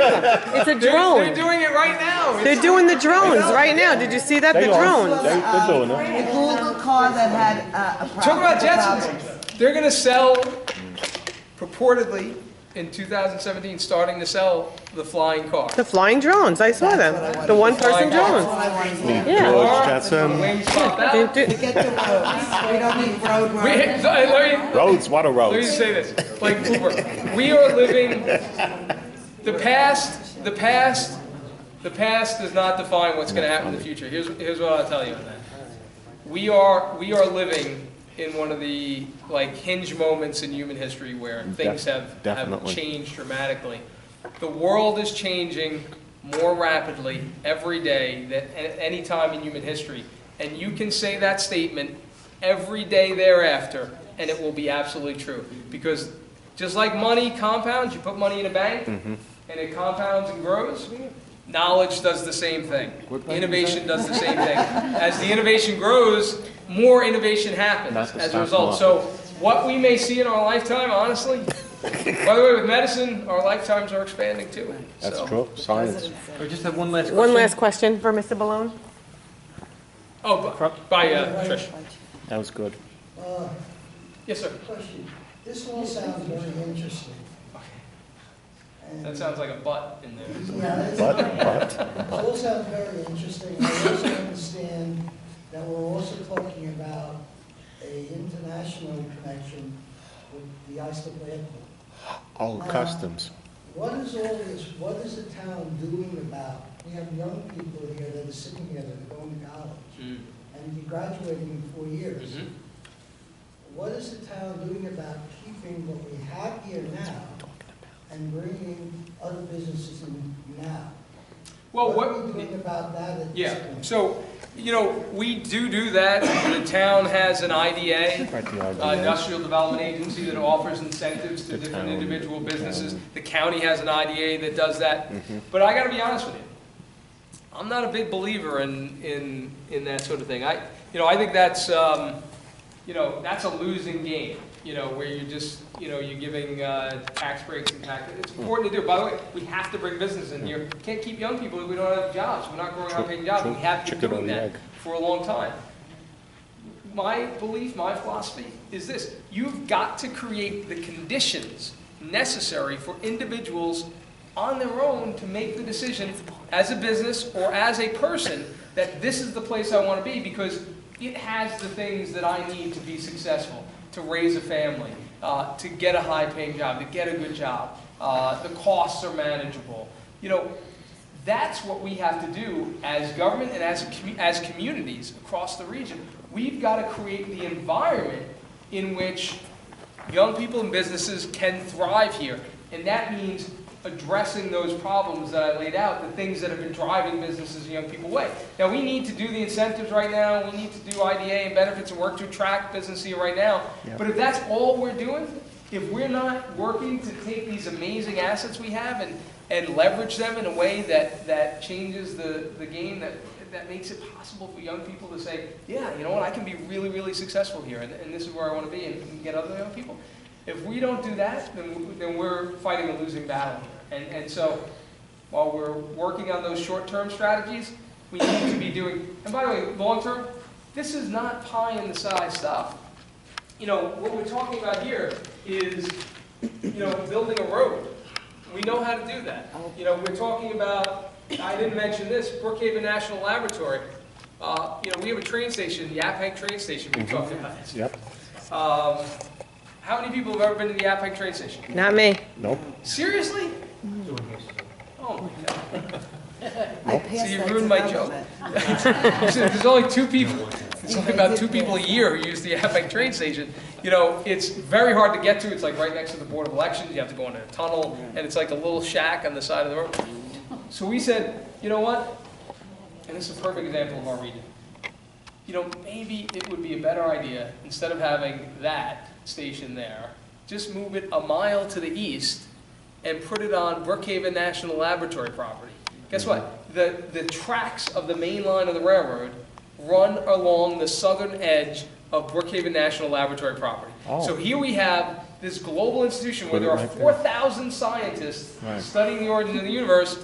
aircraft. It's a they're drone. doing it right now. They're doing the drones right now. Did you see that? The They are. drones. They're doing it. The Google car that had a problem. Talk about Jetsons. They're going to sell, purportedly, in 2017, starting to sell the flying car. The flying drones. I saw them. The one-person drones. Yeah. George Jetson. Wings pop out. They do- Get the roads. We don't need road work. Roads, what are Let me roads? just say this. Like, we are living, the past does not define what's going to happen in the future. Here's what I'll tell you on that. We are living in one of the like hinge moments in human history where things have Definitely. changed dramatically. The world is changing more rapidly every day than at any time in human history. And you can say that statement every day thereafter, and it will be absolutely true. Because just like money compounds, you put money in a bank, and it compounds and grows, knowledge does the same thing. Innovation does the same thing. As the innovation grows, more innovation happens Not the as a stock result. market. So what we may see in our lifetime, honestly, by the way, with medicine, our lifetimes are expanding too. That's So- true. Science. I just have one last question. One last question for Mr. Bellone. Oh, by Trish. That was good. Yes, sir. Question. This all sounds very interesting. That sounds like a butt in there. Yeah, it's- But, It all sounds very interesting. I also understand that we're also talking about a international connection with the Islip Airport. oh, customs. What is all this, what is the town doing about, we have young people here that are sitting here that are going to college and be graduating in 4 years. Mhm. What is the town doing about keeping what we have here now and bringing other businesses in now? Well, What are we doing about that at this Yeah, point? so, you know, we do that. The town has an IDA, Right, the idea. Industrial Development Agency, that offers incentives to The different town. individual businesses. The county has an IDA that does that. But I gotta be honest with you, I'm not a big believer in that sort of thing. I think that's, that's a losing game. where you're just, you're giving tax breaks and tax. It's important to do. By the way, we have to bring business in here. We can't keep young people if we don't have jobs. We're not growing out paying jobs. We have been doing that for a long time. My belief, my philosophy is this. You've got to create the conditions necessary for individuals on their own to make the decision as a business or as a person that this is the place I want to be because it has the things that I need to be successful, to raise a family, to get a high-paying job, to get a good job. The costs are manageable. That's what we have to do as government and as communities across the region. We've got to create the environment in which young people and businesses can thrive here. And that means addressing those problems that I laid out, the things that have been driving businesses and young people away. Now, we need to do the incentives right now. We need to do IDA and benefits and work to attract business here right now. Yep. But if that's all we're doing, if we're not working to take these amazing assets we have and leverage them in a way that changes the game, that makes it possible for young people to say, yeah, you know what, I can be really, really successful here, and this is where I want to be, and get other young people. If we don't do that, then we're fighting a losing battle here. And so, while we're working on those short-term strategies, we need to be doing, and by the way, long-term, this is not pie-in-the-sky stuff. What we're talking about here is, building a road. We know how to do that. We're talking about, I didn't mention this, Brookhaven National Laboratory. We have a train station, the Yaphank train station we talked about. Yep. How many people have ever been to the Yaphank train station? Not me. Nope. Seriously? Oh my God. I passed So you that ruined my joke. There's only 2 people. It's only about 2 people a year who use the Yaphank train station. It's very hard to get to. It's like right next to the Board of Elections. You have to go into a tunnel, and it's like a little shack on the side of the road. So we said, you know what? And this is a perfect example of our region. Maybe it would be a better idea, instead of having that station there, just move it a mile to the east and put it on Brookhaven National Laboratory property. Guess what? The tracks of the main line of the railroad run along the southern edge of Brookhaven National Laboratory property. Oh. So here we have this global institution where there are 4,000 scientists studying the origins of the universe,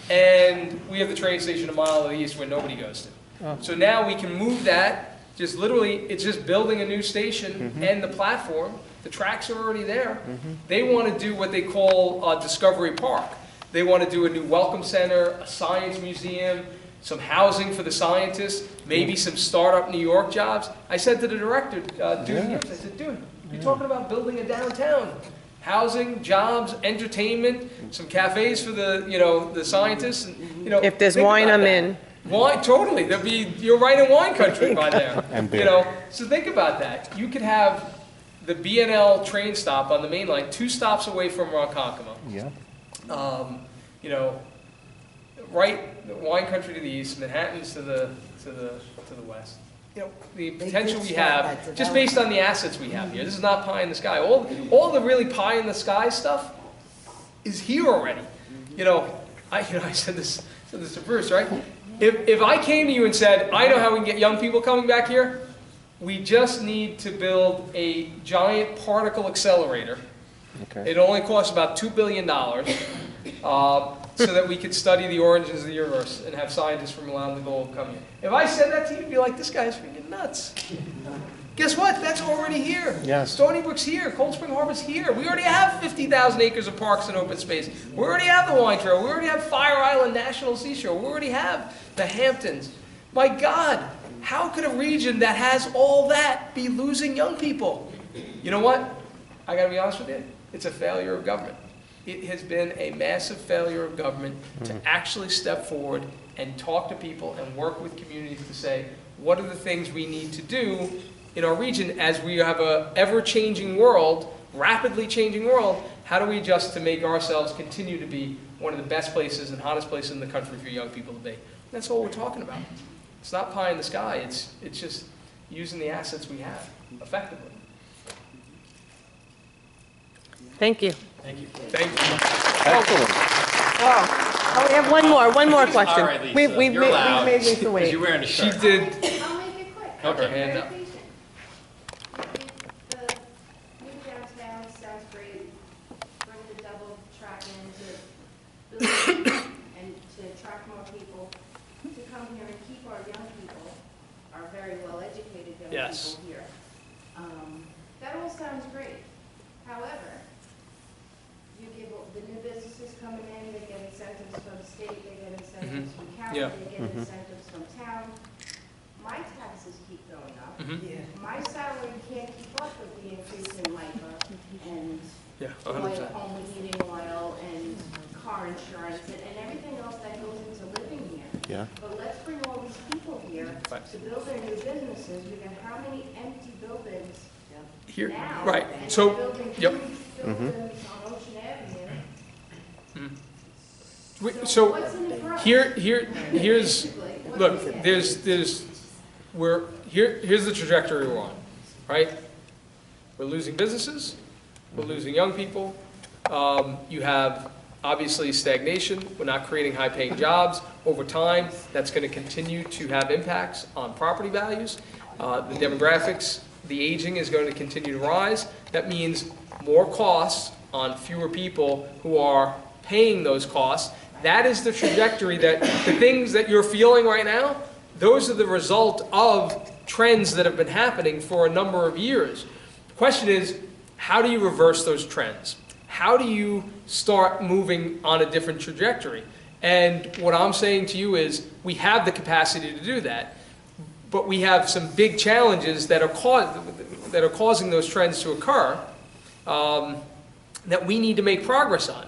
and we have the train station a mile to the east where nobody goes to. Oh. So now we can move that, just literally, it's just building a new station and the platform. The tracks are already there. They want to do what they call Discovery Park. They want to do a new welcome center, a science museum, some housing for the scientists, maybe some startup New York jobs. I said to the director, I said, dude, you're talking about building a downtown. Housing, jobs, entertainment, some cafes for the scientists. And, If there's wine, I'm in. Wine, totally. You're right in wine country by there. And beer. So think about that. You could have the BNL train stop on the main line 2 stops away from Ronkonkoma. Yeah. Right, the wine country to the east, Manhattan's to the west. The potential we have, just based on the assets we have here. This is not pie in the sky. All the really pie in the sky stuff is here already. I said this to Bruce, right? If I came to you and said, I know how we can get young people coming back here, we just need to build a giant particle accelerator. Okay. It only costs about $2 billion so that we could study the origins of the universe and have scientists from around the globe come here. If I said that to you, you'd be like, this guy's freaking nuts. Guess what? That's already here. Yes. Stony Brook's here. Cold Spring Harbor's here. We already have 50,000 acres of parks and open space. We already have the wine trail. We already have Fire Island National Seashore. We already have the Hamptons. My God, how could a region that has all that be losing young people? You know what? I got to be honest with you. It's a failure of government. It has been a massive failure of government to actually step forward and talk to people and work with communities to say, what are the things we need to do in our region as we have a ever-changing world, rapidly changing world? How do we adjust to make ourselves continue to be one of the best places and hottest places in the country for young people to be? That's all we're talking about. It's not pie in the sky. It's just using the assets we have effectively. Thank you. Thank you. Thank you. Excellent. Oh, we have one more question. All right, Lisa, We've you're allowed, made Lisa because wait. you're wearing a shirt. She did. I'll make it quick. Okay. Hand up. Clarification. If the new Yes. people here. That all sounds great. However, you give, the new businesses coming in, they get incentives from the state, they get incentives from county, Yeah. they get incentives from town. My taxes keep going up. Yeah. My salary can't keep up with the increase in LIPA and Yeah, oil, 100%. home heating oil, and car insurance, and everything else that goes into living here. Yeah. But let's bring all these people here Right. to build their new businesses. We got how many empty buildings Here, now? right, And so, they're building yep. huge buildings on Ocean Avenue. So, What's in it for us? here's, Basically, what's look, in it? here's the trajectory we're on, right? We're losing businesses, we're losing young people, you have obviously stagnation, we're not creating high-paying jobs. Over time, that's gonna continue to have impacts on property values. The demographics, the aging is going to continue to rise. That means more costs on fewer people who are paying those costs. That is the trajectory that, the things that you're feeling right now, those are the result of trends that have been happening for a number of years. The question is, how do you reverse those trends? How do you start moving on a different trajectory? And what I'm saying to you is, we have the capacity to do that, but we have some big challenges that are causing those trends to occur that we need to make progress on.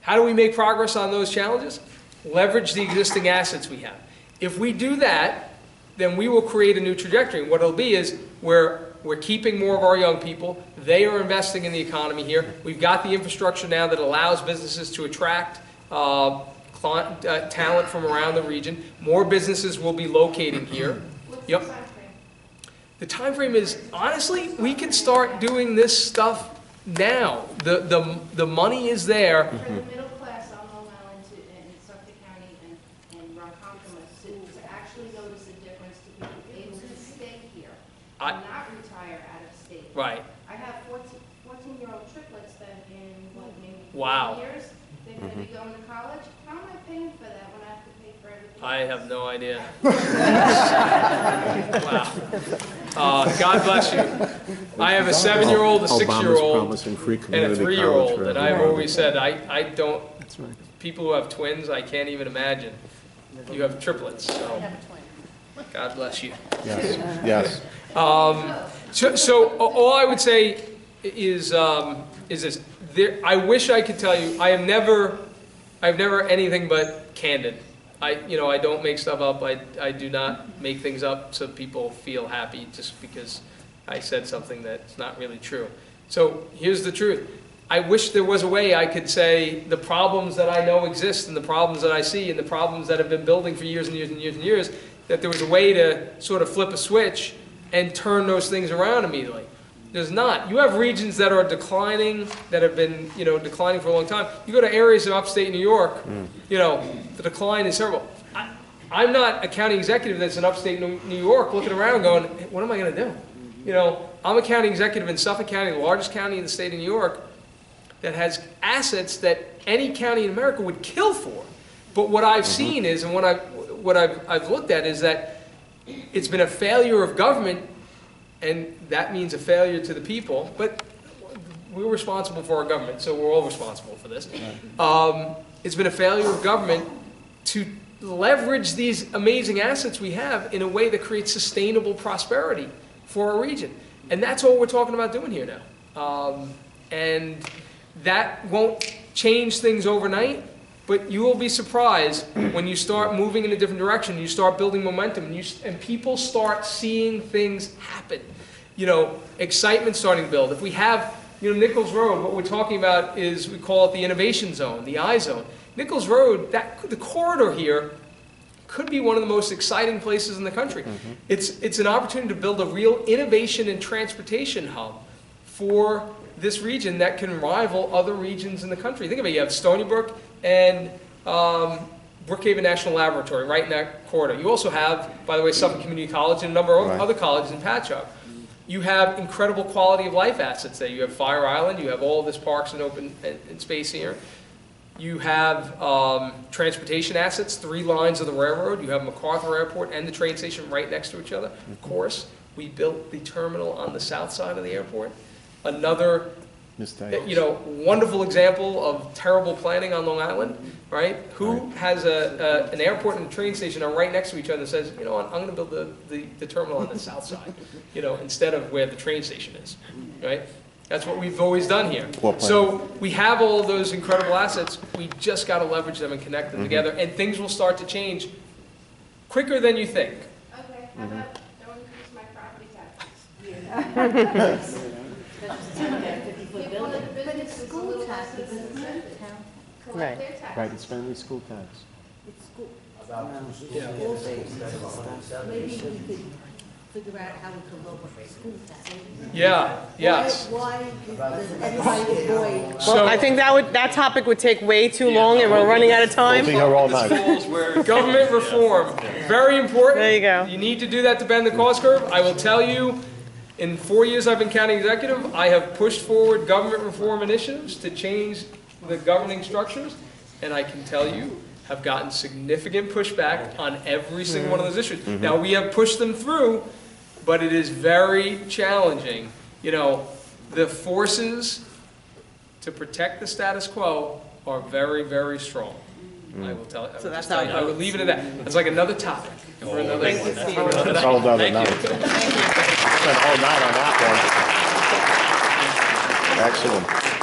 How do we make progress on those challenges? Leverage the existing assets we have. If we do that, then we will create a new trajectory. And what it'll be is we're keeping more of our young people. They are investing in the economy here. We've got the infrastructure now that allows businesses to attract talent from around the region. More businesses will be locating here. What's Yep. the time frame? The time frame is, honestly, we can start doing this stuff now. The money is there. For the middle class on Long Island in Suffolk County and Ronkonkoma to actually notice a difference, to be able to stay here and not retire out of state. Right. I have 14-year-old triplets that in, what, maybe Wow. 4 years, they're going to be going to college. How am I paying for that when I have to pay for everything? I have no idea. Wow. God bless you. I have a 7-year-old, a 6-year-old, and a 3-year-old, and I've always said, I don't, people who have twins, I can't even imagine. You have triplets, so God bless you. Yes, yes. So all I would say is this. I wish I could tell you, I've never anything but candid. I don't make stuff up. I do not make things up so people feel happy just because I said something that's not really true. So here's the truth. I wish there was a way I could say the problems that I know exist and the problems that I see and the problems that have been building for years and years and years and years, that there was a way to sort of flip a switch and turn those things around immediately. There's not. You have regions that are declining, that have been, declining for a long time. You go to areas of upstate New York, the decline is terrible. I'm not a county executive that's in upstate New York looking around going, what am I going to do? I'm a county executive in Suffolk County, the largest county in the state of New York, that has assets that any county in America would kill for. But what I've seen is, and what I've looked at is that it's been a failure of government, and that means a failure to the people, but we're responsible for our government, so we're all responsible for this. It's been a failure of government to leverage these amazing assets we have in a way that creates sustainable prosperity for our region. And that's all we're talking about doing here now. And that won't change things overnight, but you will be surprised when you start moving in a different direction, you start building momentum, and people start seeing things happen. Excitement starting to build. If we have, Nichols Road, what we're talking about is, we call it the innovation zone, the I zone. Nichols Road, the corridor here, could be one of the most exciting places in the country. It's an opportunity to build a real innovation and transportation hub for this region that can rival other regions in the country. Think of it, you have Stony Brook and Brookhaven National Laboratory right in that corridor. You also have, by the way, Suffolk Community College and a number of other colleges in Patchogue. You have incredible quality of life assets there. You have Fire Island, you have all of this parks and open space here. You have transportation assets, 3 lines of the railroad. You have MacArthur Airport and the train station right next to each other, of course. We built the terminal on the south side of the airport. Another, Mistake. wonderful example of terrible planning on Long Island, right? Who has an airport and a train station are right next to each other and says, you know what, I'm gonna build the terminal on the south side, instead of where the train station is, right? That's what we've always done here. So we have all of those incredible assets, we just gotta leverage them and connect them together, and things will start to change quicker than you think. Okay, how about don't increase my property taxes? Give one of the businesses a little less of an incentive. Collect their taxes. Right, it's mainly school tax. Maybe we could figure out how we can lower school tax. Yeah, yes. Why does everybody avoid? Well, I think that topic would take way too long, and we're running out of We'll be time. here all night. Government reform, very important. There you go. You need to do that to bend the cost curve. I will tell you, in 4 years I've been county executive, I have pushed forward government reform initiatives to change the governing structures, and I can tell you, have gotten significant pushback on every single one of those issues. Now, we have pushed them through, but it is very challenging. The forces to protect the status quo are very, very strong. I will tell you. So that's how it I will goes. leave it at that. It's like another topic for another Thank you, night. Steve. It's all done at night. Spent all night on that one. Excellent.